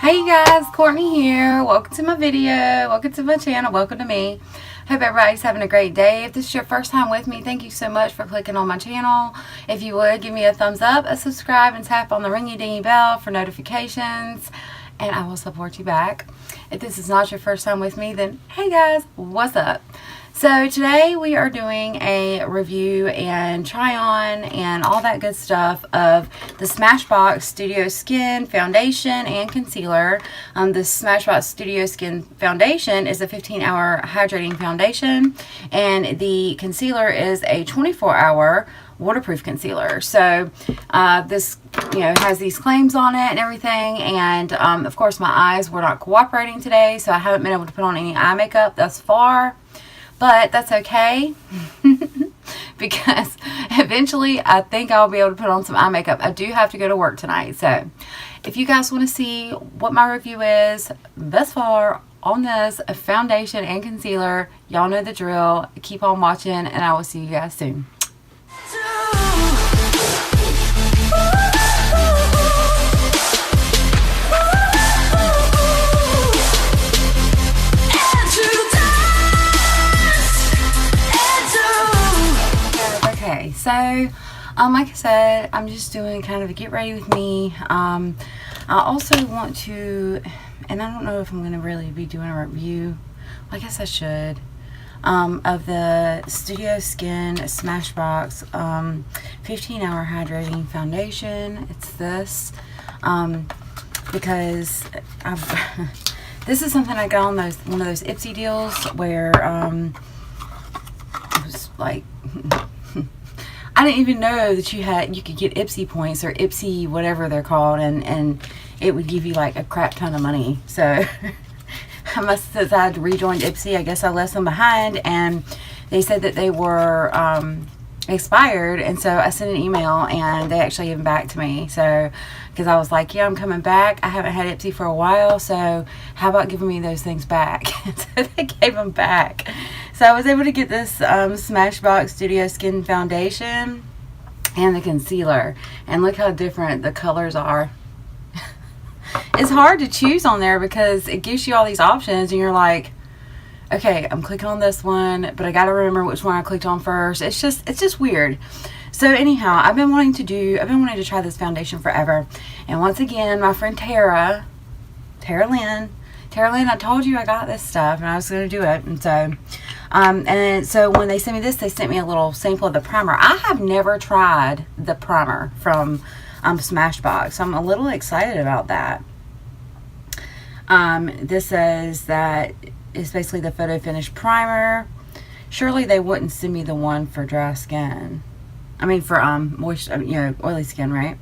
Hey guys, Courtney here. Welcome to my video. Welcome to my channel. Welcome to me. Hope everybody's having a great day. If this is your first time with me, thank you so much for clicking on my channel. If you would, give me a thumbs up, a subscribe, and tap on the ringy dingy bell for notifications, and I will support you back. If this is not your first time with me, then hey guys, what's up? So today we are doing a review and try on and all that good stuff of the Smashbox Studio Skin Foundation and Concealer. The Smashbox Studio Skin Foundation is a 15-hour hydrating foundation, and the concealer is a 24-hour waterproof concealer. So this has these claims on it and everything, and of course my eyes were not cooperating today, so I haven't been able to put on any eye makeup thus far. But that's okay because eventually I think I'll be able to put on some eye makeup. I do have to go to work tonight. So if you guys want to see what my review is thus far on this foundation and concealer, y'all know the drill. Keep on watching and I will see you guys soon. So, like I said, I'm just doing kind of a get ready with me. I also want to, and I don't know if I'm going to really be doing a review, I guess I should, of the Studio Skin Smashbox 15-hour hydrating foundation. It's this, because this is something I got on one of those Ipsy deals where it was like... I didn't even know that you could get Ipsy points or Ipsy whatever they're called, and it would give you like a crap ton of money. So I must have decided to rejoin Ipsy. I guess I left them behind, and they said that they were expired, and so I sent an email and they actually gave them back to me. So because I was like, yeah, I'm coming back. I haven't had Ipsy for a while, so how about giving me those things back? So they gave them back. So I was able to get this Smashbox Studio Skin Foundation and the concealer. And look how different the colors are. It's hard to choose on there because it gives you all these options and you're like, okay, I'm clicking on this one, but I got to remember which one I clicked on first. It's just weird. So anyhow, I've been wanting to try this foundation forever. And once again, my friend Tara Lynn, I told you I got this stuff and I was going to do it. And so when they sent me this, they sent me a little sample of the primer. I have never tried the primer from Smashbox, so I'm a little excited about that. This says that it's basically the photo finish primer. Surely they wouldn't send me the one for dry skin. I mean for moisture, oily skin, right?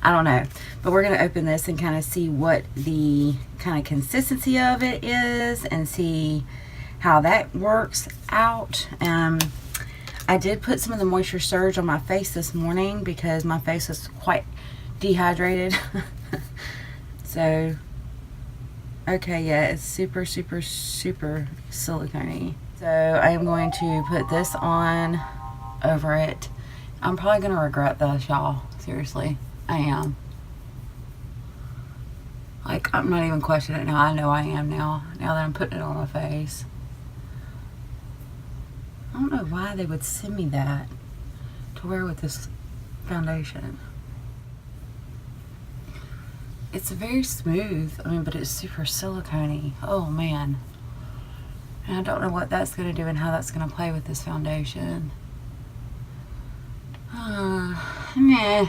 I don't know, but we're going to open this and kind of see what the kind of consistency of it is and see how that works out. I did put some of the Moisture Surge on my face this morning because my face is quite dehydrated. So, okay, yeah, it's super, super, super silicone-y. So I am going to put this on over it. I'm probably going to regret this, y'all. Seriously. I am. Like, I'm not even questioning it now. I know I am now that I'm putting it on my face. I don't know why they would send me that to wear with this foundation. It's very smooth, but it's super silicone-y. Oh, man. And I don't know what that's going to do and how that's going to play with this foundation. Meh.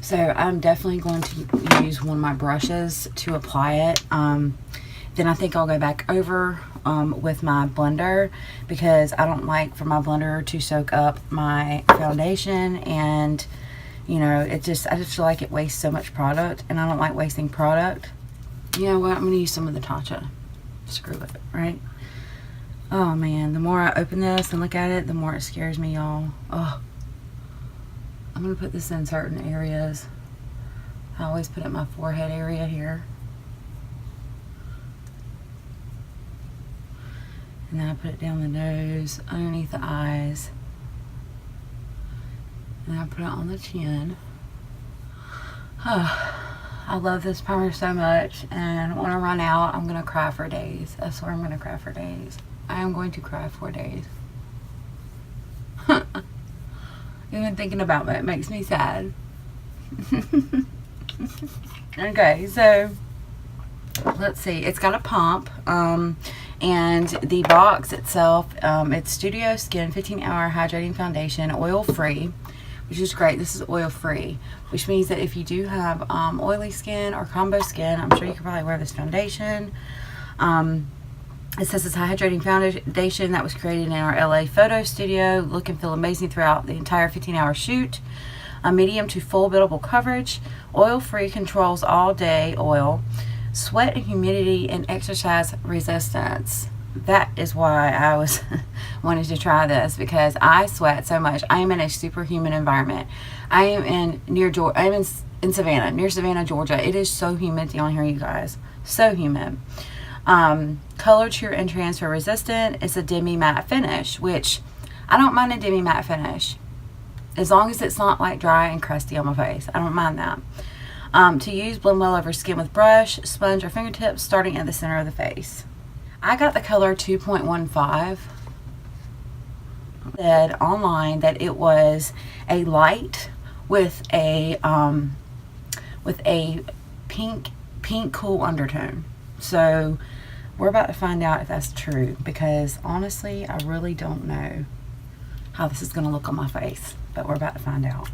So I'm definitely going to use one of my brushes to apply it. Then I think I'll go back over with my blender because I don't like for my blender to soak up my foundation, and I just feel like it wastes so much product, and I don't like wasting product. You know what? I'm going to use some of the Tatcha. Screw it, right? Oh man, the more I open this and look at it, the more it scares me, y'all. Oh. I'm going to put this in certain areas. I always put it in my forehead area here. And then I put it down the nose, underneath the eyes. And I put it on the chin. I love this primer so much, and when I run out, I'm gonna cry for days. I swear I'm gonna cry for days. I am going to cry for days. Even thinking about it makes me sad. Okay, so let's see. It's got a pump, and the box itself, it's Studio Skin 15-hour hydrating foundation, oil-free, which is great. This is oil-free, which means that if you do have oily skin or combo skin, I'm sure you could probably wear this foundation. It says it's a hydrating foundation that was created in our LA photo studio. Look and feel amazing throughout the entire 15-hour shoot. A medium to full buildable coverage. Oil-free, controls all day oil. Sweat and humidity and exercise resistance. That is why I was wanted to try this, because I sweat so much. I am in a superhuman environment. I am in Savannah, near Savannah, Georgia. It is so humid down here, you guys. So humid. Color Cure and Transfer Resistant. It's a demi matte finish, which I don't mind a demi matte finish as long as it's not like dry and crusty on my face. I don't mind that. To use, blend well over skin with brush, sponge, or fingertips, starting at the center of the face. I got the color 2.15. Said online that it was a light with a pink cool undertone. So we're about to find out if that's true, because honestly, I really don't know how this is going to look on my face, but we're about to find out.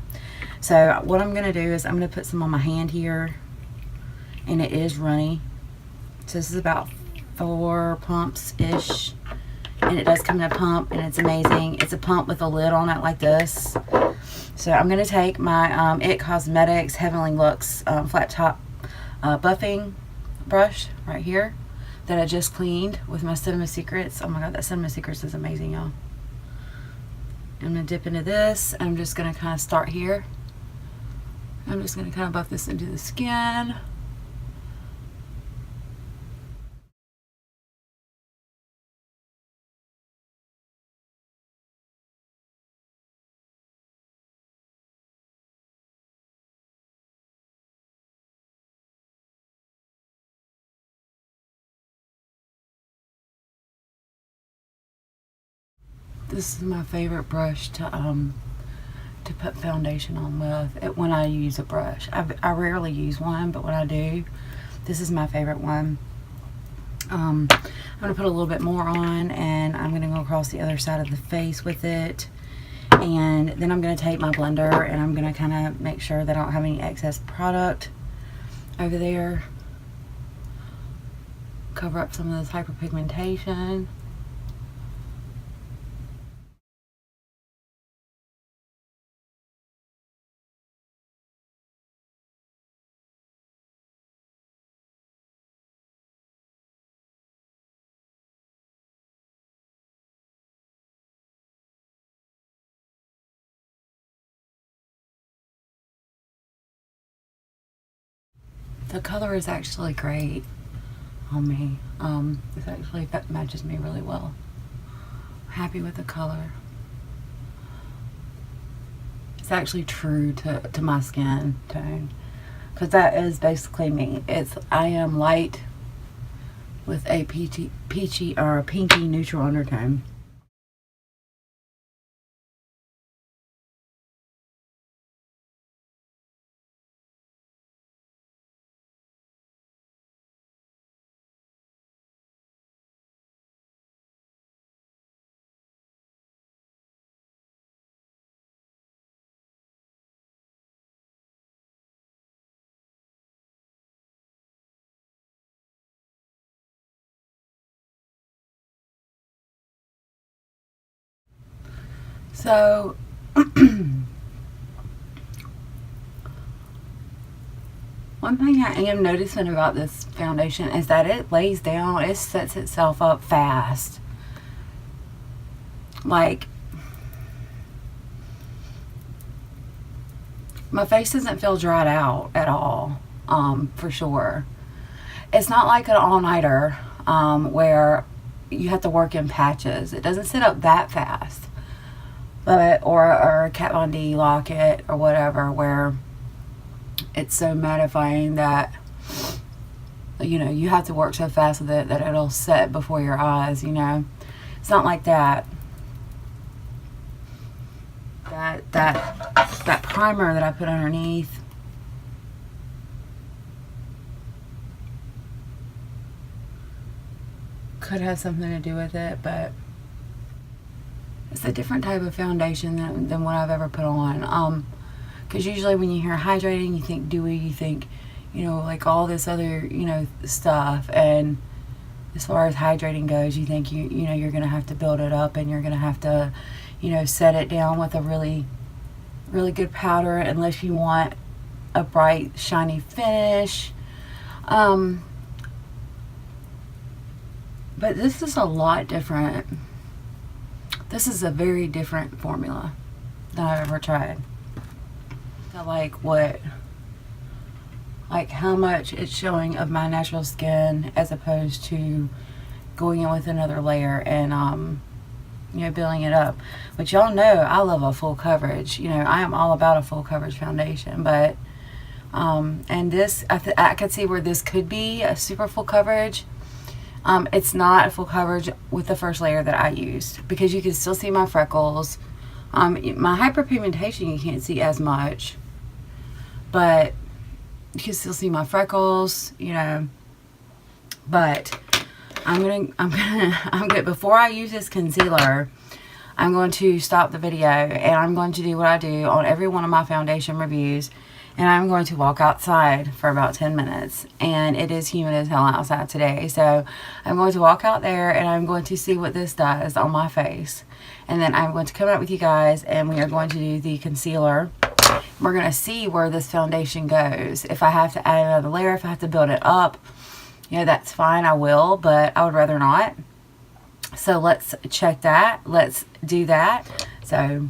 So what I'm going to do is I'm going to put some on my hand here, and it is runny. So this is about 4 pumps-ish, and it does come in a pump, and it's amazing. It's a pump with a lid on it like this. So I'm going to take my IT Cosmetics Heavenly Looks flat top buffing brush right here that I just cleaned with my Cinema Secrets. Oh my god, that Cinema Secrets is amazing, y'all. I'm going to dip into this. I'm just going to kind of start here. I'm just going to kind of buff this into the skin. This is my favorite brush to put foundation on with when I use a brush. I rarely use one, but when I do, this is my favorite one. I'm going to put a little bit more on, and I'm going to go across the other side of the face with it. And then I'm going to take my blender, and I'm going to kind of make sure that I don't have any excess product over there. Cover up some of this hyperpigmentation. The color is actually great on me. It actually matches me really well. Happy with the color. It's actually true to my skin tone, because that is basically me. I am light with a peachy or a pinky neutral undertone. So one thing I am noticing about this foundation is that it lays down, it sets itself up fast. Like, my face doesn't feel dried out at all, for sure. It's not like an all-nighter where you have to work in patches. It doesn't sit up that fast. But or a Kat Von D locket or whatever, where it's so mattifying that, you know, you have to work so fast with it that it'll set before your eyes, you know. It's not like that. That primer that I put underneath, could have something to do with it, but it's a different type of foundation than what I've ever put on. Because usually when you hear hydrating, you think dewy, you think, you know, like all this other, you know, stuff. And as far as hydrating goes, you think you know, you're gonna have to build it up, and you're gonna have to, you know, set it down with a really good powder, unless you want a bright shiny finish. But this is a lot different. This is a very different formula than I've ever tried. I like how much it's showing of my natural skin, as opposed to going in with another layer and you know, building it up. But y'all know I love a full coverage. You know, I am all about a full coverage foundation. But and this, I could see where this could be a super full coverage. It's not a full coverage with the first layer that I used, because you can still see my freckles. My hyperpigmentation you can't see as much, but you can still see my freckles, you know. But I'm gonna before I use this concealer, I'm going to stop the video, and I'm going to do what I do on every one of my foundation reviews, and I'm going to walk outside for about 10 minutes. And it is humid as hell outside today, so I'm going to walk out there, and I'm going to see what this does on my face. And then I'm going to come out with you guys, and we are going to do the concealer. We're going to see where this foundation goes. If I have to add another layer, if I have to build it up, you know, that's fine, I will, but I would rather not. So let's check that. Let's do that. So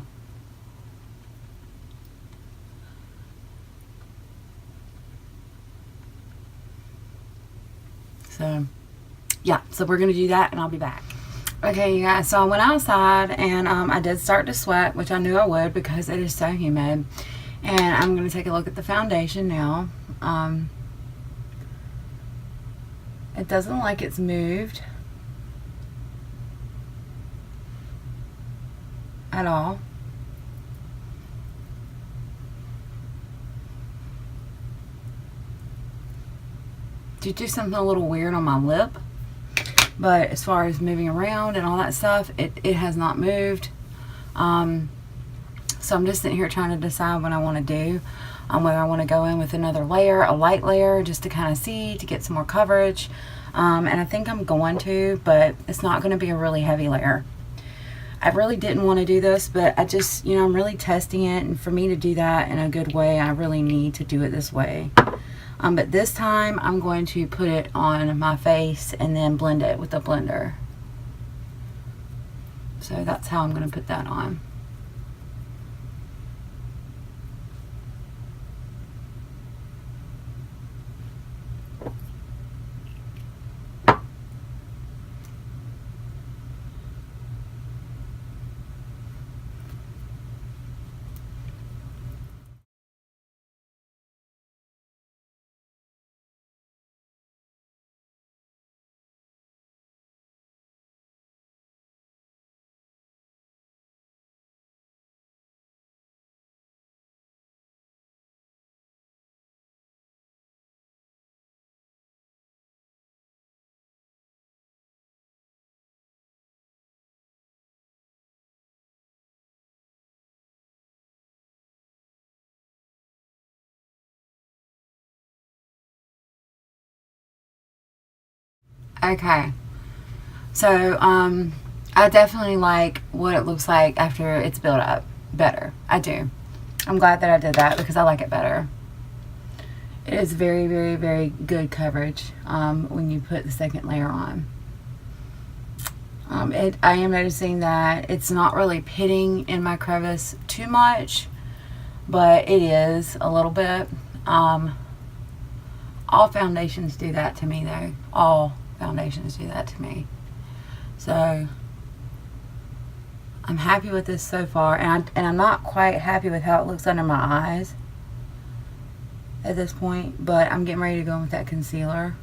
yeah, so we're gonna do that, and I'll be back. Okay, you guys, so I went outside, and I did start to sweat, which I knew I would because it is so humid. And I'm gonna take a look at the foundation now. It doesn't look like it's moved at all. Did do something a little weird on my lip, but as far as moving around and all that stuff, it has not moved. So I'm just sitting here trying to decide what I want to do, whether I want to go in with another layer, a light layer, just to kind of see, to get some more coverage. And I think I'm going to, but it's not going to be a really heavy layer. I really didn't want to do this, but I just, you know, I'm really testing it, and for me to do that in a good way, I really need to do it this way. But this time I'm going to put it on my face and then blend it with a blender. So that's how I'm going to put that on. Okay, so I definitely like what it looks like after it's built up better. I do. I'm glad that I did that because I like it better. It is very, very, very good coverage when you put the second layer on. I am noticing that it's not really pitting in my crevice too much, but it is a little bit. All foundations do that to me though. All foundations do that to me. So I'm happy with this so far, and I'm not quite happy with how it looks under my eyes. at this point, but I'm getting ready to go in with that concealer,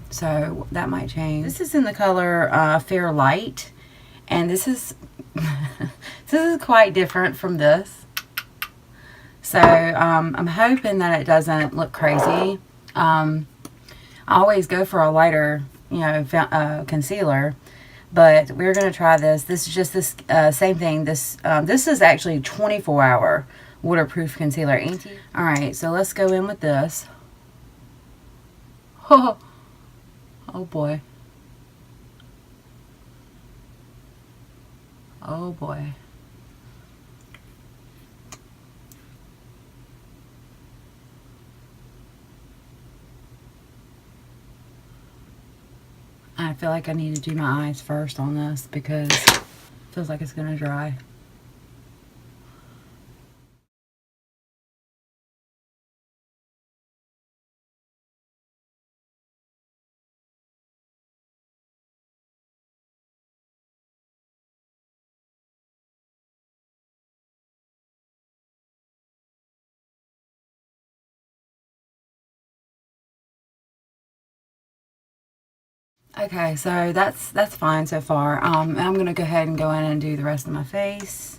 so that might change. This is in the color Fair Light, and this is this is quite different from this, so I'm hoping that it doesn't look crazy. I always go for a lighter, you know, concealer, but we're going to try this. This is just this same thing. This is actually 24-hour waterproof concealer. Alright, so let's go in with this. Oh boy. Oh boy. I feel like I need to do my eyes first on this because it feels like it's going to dry. Okay, so that's fine so far. I'm going to go ahead and go in and do the rest of my face.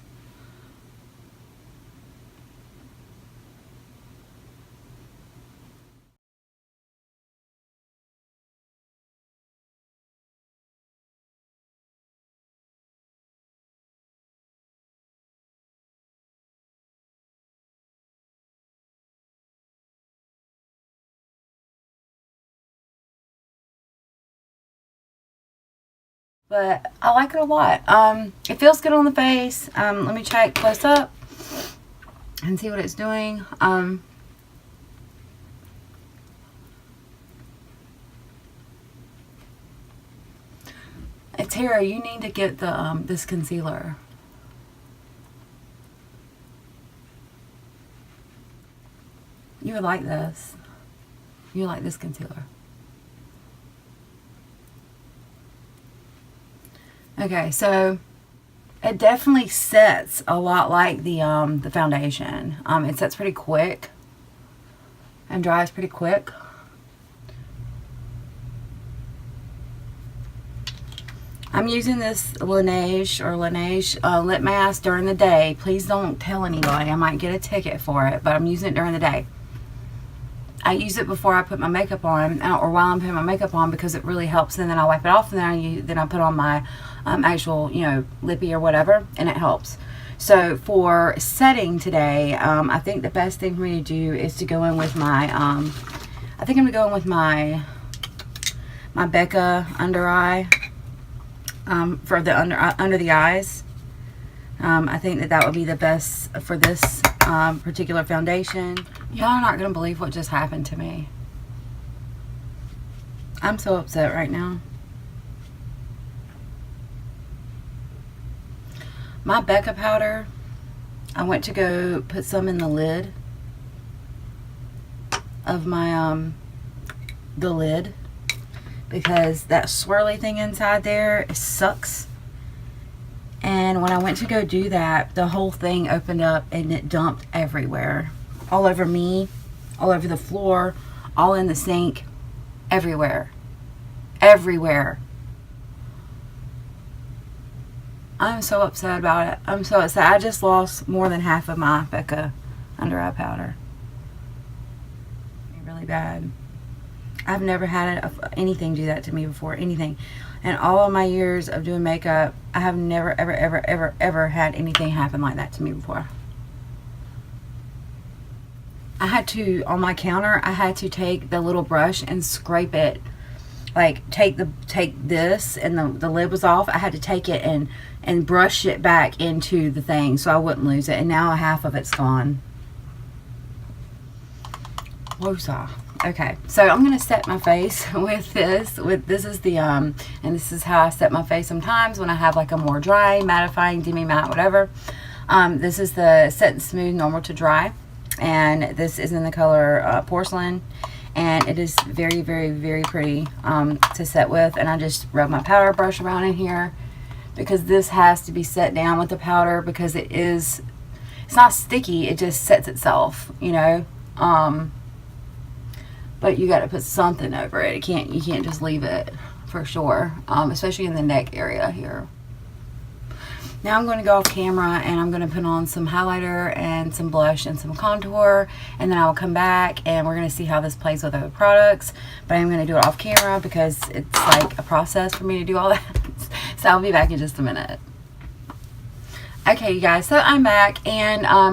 But I like it a lot. It feels good on the face. Let me check close up and see what it's doing. Tara, you need to get the this concealer. You would like this. You like this concealer. Okay, so it definitely sets a lot like the foundation. It sets pretty quick and dries pretty quick. I'm using this Laneige lip mask during the day. Please don't tell anybody. I might get a ticket for it, but I'm using it during the day. I use it before I put my makeup on, or while I'm putting my makeup on, because it really helps. And then I wipe it off, and then I put on my actual, you know, lippy or whatever, and it helps. So for setting today, I think the best thing for me to do is to go in with my, I think I'm gonna go in with my Becca under eye, for the under the eyes. I think that would be the best for this particular foundation. Y'all are not gonna believe what just happened to me. I'm so upset right now. My Becca powder, I went to go put some in the lid of my the lid, because that swirly thing inside there, it sucks. And when I went to go do that, the whole thing opened up and it dumped everywhere. All over me, all over the floor, all in the sink, everywhere. Everywhere. I'm so upset about it. I'm so upset. I just lost more than half of my Becca under eye powder. Really bad. I've never had anything do that to me before. Anything. And all of my years of doing makeup, I have never, ever, ever, ever, ever had anything happen like that to me before. I had to, on my counter, I had to take the little brush and scrape it. Like, take this, and the lid was off. I had to take it and brush it back into the thing so I wouldn't lose it. And now half of it's gone. Woosah. Okay, so I'm gonna set my face with this. This is the and this is how I set my face sometimes when I have like a more dry, mattifying, demi matte, whatever. This is the Set and Smooth Normal to Dry, and this is in the color Porcelain, and it is very, very, very pretty to set with. And I just rub my powder brush around in here, because this has to be set down with the powder, because it's not sticky, it just sets itself, you know. But you got to put something over it. You can't just leave it, for sure, especially in the neck area here. Now I'm going to go off camera and I'm going to put on some highlighter and some blush and some contour, and then I will come back and we're going to see how this plays with other products. But I'm going to do it off camera because it's like a process for me to do all that. So I'll be back in just a minute. Okay, you guys, so I'm back, and I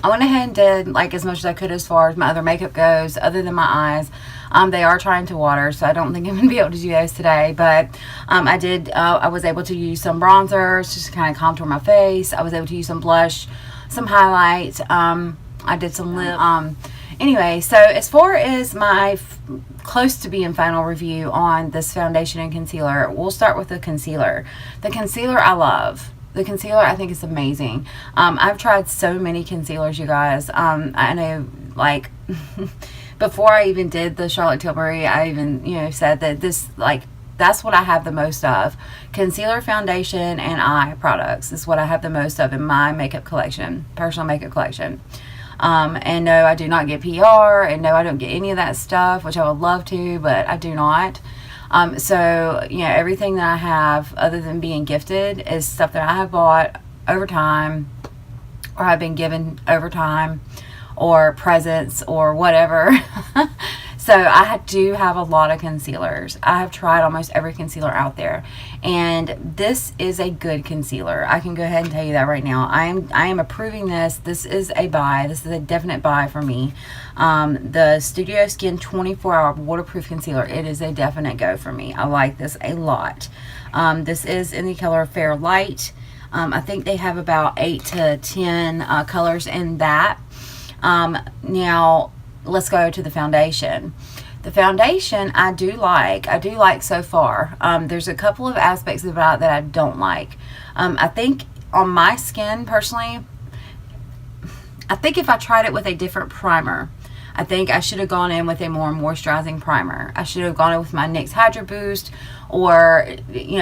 went ahead and did like as much as I could as far as my other makeup goes, other than my eyes. They are trying to water, so I don't think I'm going to be able to do those today. But I was able to use some bronzers just to kind of contour my face. I was able to use some blush, some highlight. I did some lip. Anyway, so as far as my close to being final review on this foundation and concealer, we'll start with the concealer. The concealer I love. The concealer I think is amazing. I've tried so many concealers, you guys. I know, like... Before I even did the Charlotte Tilbury, I even, said that this, like, that's what I have the most of. Concealer, foundation, and eye products is what I have the most of in my makeup collection, personal makeup collection. And no, I do not get PR, and no, I don't get any of that stuff, which I would love to, but I do not. So, everything that I have, other than being gifted, is stuff that I have bought over time, or I've been given over time, or presents, or whatever. So I do have a lot of concealers. I have tried almost every concealer out there, and this is a good concealer. I can go ahead and tell you that right now. I am approving this. This is a buy. This is a definite buy for me. The Studio Skin 24-hour waterproof concealer, it is a definite go for me. I like this a lot. This is in the color Fair Light. I think they have about 8 to 10 colors in that. Now let's go to the foundation. The foundation I do like so far. There's a couple of aspects about it that I don't like. I think on my skin personally, I think if I tried it with a different primer, I think I should have gone in with a more moisturizing primer. I should have gone in with my NYX Hydro Boost, or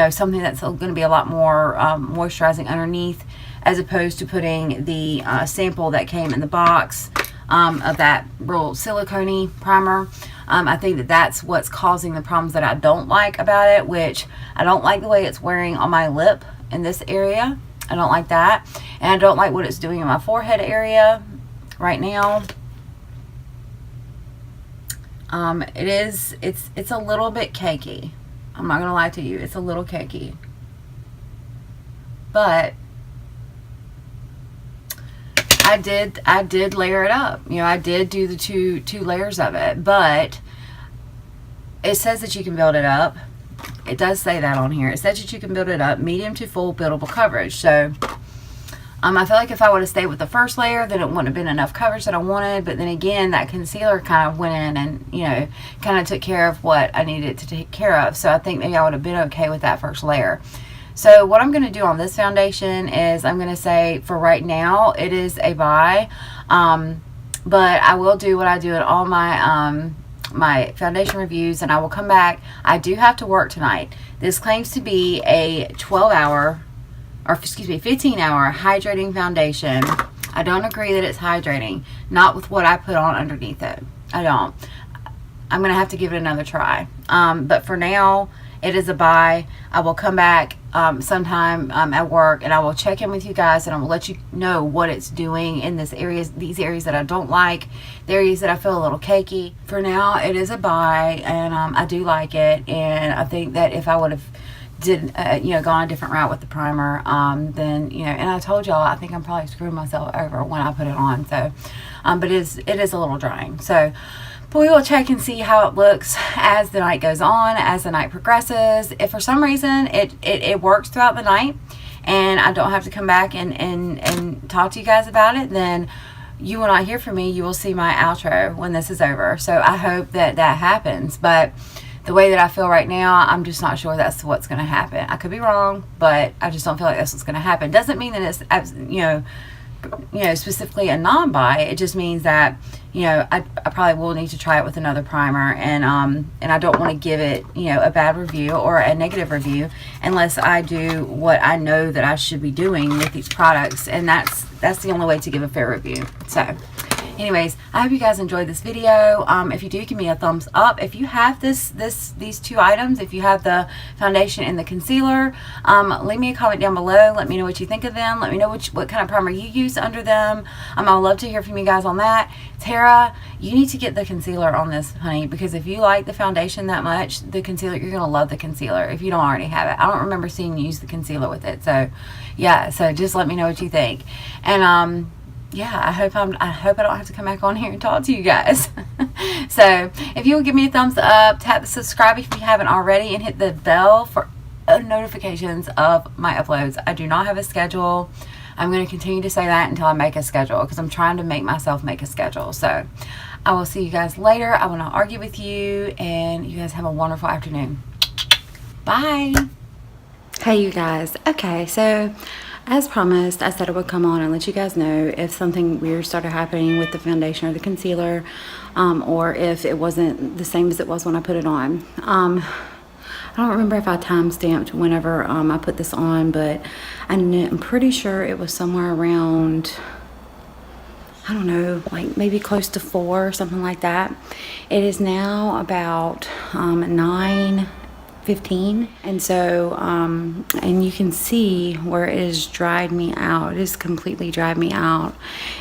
something that's going to be a lot more moisturizing underneath, as opposed to putting the sample that came in the box of that real silicone primer. I think that that's what's causing the problems that I don't like about it, which I don't like the way it's wearing on my lip in this area. I don't like that. And I don't like what it's doing in my forehead area right now. It's a little bit cakey. I'm not going to lie to you. It's a little cakey. But I did layer it up. I did do the two layers of it, but it says that you can build it up. It does say that on here. It says that you can build it up, medium to full buildable coverage. So I feel like if I would have stayed with the first layer, then it wouldn't have been enough coverage that I wanted. But then again, that concealer kind of went in and kind of took care of what I needed to take care of. So I think maybe I would have been okay with that first layer. So what I'm going to do on this foundation is I'm going to say for right now it is a buy, but I will do what I do in all my my foundation reviews, and I will come back. I do have to work tonight. This claims to be a 15-hour hydrating foundation. I don't agree that it's hydrating, not with what I put on underneath it. I don't. I'm going to have to give it another try. But for now, it is a buy. I will come back sometime at work, and I will check in with you guys, and I will let you know what it's doing in these areas that I don't like, the areas that I feel a little cakey. For now, it is a buy, and I do like it, and I think that if I would have gone a different route with the primer, then and I told y'all I think I'm probably screwing myself over when I put it on. So but it is a little drying. So but we will check and see how it looks as the night goes on, as the night progresses. If for some reason it works throughout the night and I don't have to come back and talk to you guys about it, then you will not hear from me. You will see my outro when this is over. So I hope that happens. But the way that I feel right now, I'm just not sure that's what's going to happen. I could be wrong, but I just don't feel like that's what's going to happen. Doesn't mean that it's specifically a non-buy. It just means that I probably will need to try it with another primer, and I don't want to give it a bad review or a negative review unless I do what I know that I should be doing with these products, and that's the only way to give a fair review. So Anyways, I hope you guys enjoyed this video. If you do, give me a thumbs up. If you have these two items, if you have the foundation and the concealer, leave me a comment down below. Let me know what you think of them. Let me know what kind of primer you use under them. I would love to hear from you guys on that. Tara, you need to get the concealer on this, honey, because if you like the foundation that much, the concealer, you're going to love the concealer if you don't already have it. I don't remember seeing you use the concealer with it. So, yeah, so just let me know what you think. And, yeah, I hope I don't have to come back on here and talk to you guys. So if you will give me a thumbs up, tap the subscribe if you haven't already, and hit the bell for notifications of my uploads. I do not have a schedule. I'm going to continue to say that until I make a schedule, because I'm trying to make myself make a schedule. So I will see you guys later. I will not argue with you, and you guys have a wonderful afternoon. Bye. Hey, you guys. Okay, so as promised, I said I would come on and let you guys know if something weird started happening with the foundation or the concealer, or if it wasn't the same as it was when I put it on. I don't remember if I time-stamped whenever I put this on, but I'm pretty sure it was somewhere around, I don't know, like maybe close to 4 or something like that. It is now about 9:15, and so and you can see where it has dried me out. It has completely dried me out.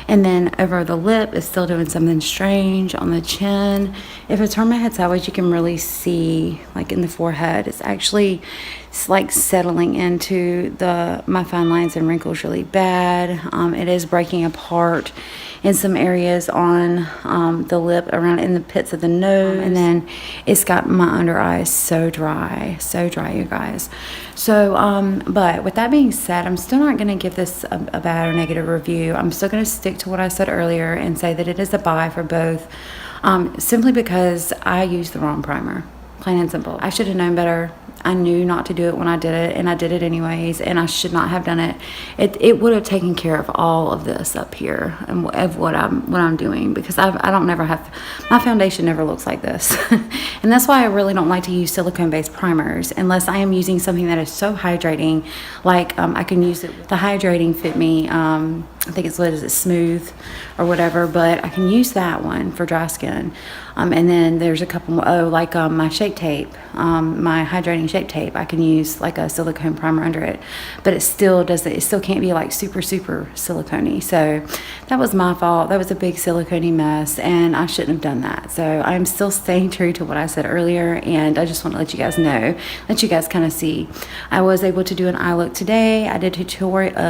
And then over the lip, it's still doing something strange. On the chin, if I turn my head sideways, you can really see, like in the forehead, it's actually like settling into my fine lines and wrinkles really bad. It is breaking apart in some areas on the lip, around in the pits of the nose, and then it's got my under eyes so dry, you guys. So but with that being said, I'm still not going to give this a bad or negative review. I'm still going to stick to what I said earlier and say that it is a buy for both, simply because I used the wrong primer, plain and simple. I should have known better. I knew not to do it when I did it, and I did it anyways, and I should not have done it. It would have taken care of all of this up here and of what I'm doing, because I don't never have, my foundation never looks like this. And that's why I really don't like to use silicone based primers unless I am using something that is so hydrating. Like I can use it, the Hydrating Fit Me, I think it's, what is it, Smooth or whatever, but I can use that one for dry skin. And then there's a couple more, like my Shape Tape, my Hydrating Shape Tape, I can use like a silicone primer under it, but it still can't be like super silicone-y. So that was my fault. That was a big silicone mess, and I shouldn't have done that. So I'm still staying true to what I said earlier, and I just want to let you guys know, let you guys kind of see. I was able to do an eye look today. I did a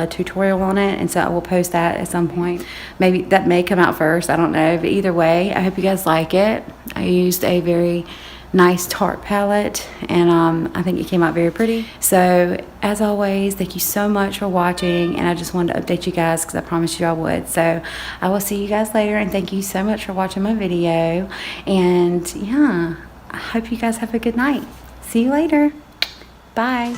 tutorial on it, and so I will post that at some point. Maybe that may come out first, I don't know, but either way, I hope you guys like it. I used a very nice Tarte palette, and I think it came out very pretty. So as always, thank you so much for watching, and I just wanted to update you guys because I promised you I would. So I will see you guys later, and thank you so much for watching my video. And yeah, I hope you guys have a good night. See you later. Bye.